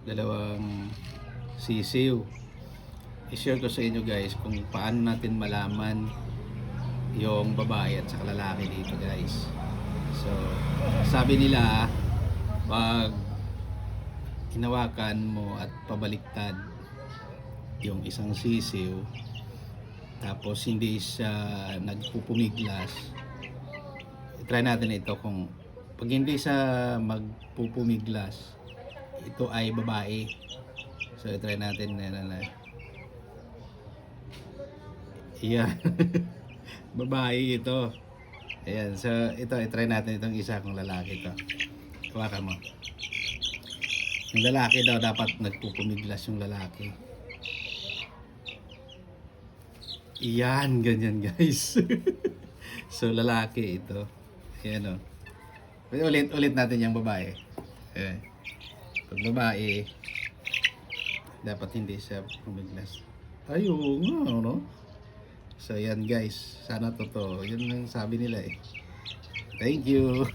dalawang sisiw. I-share ko sa inyo guys kung paano natin malaman yung babae at saka lalaki dito guys. So, sabi nila pag hinawakan mo at pabaliktad yung isang sisiw tapos hindi siya nagpupumiglas, try natin ito. Kung pag hindi siya magpupumiglas, ito ay babae. So try natin na yan. Babae ito. Ayan, so ito i-try natin itong isa kung lalaki ito. Hawakan mo. Yung lalaki daw dapat nagpupumiglas yung lalaki. Iyan, ganyan guys. So lalaki ito. Ayan o. Ulit natin yung babae. Ayan. Pag babae, dapat hindi siya pumiglas. Ayun nga, no? So yan guys, sana totoo. Yun ang sabi nila eh. Thank you.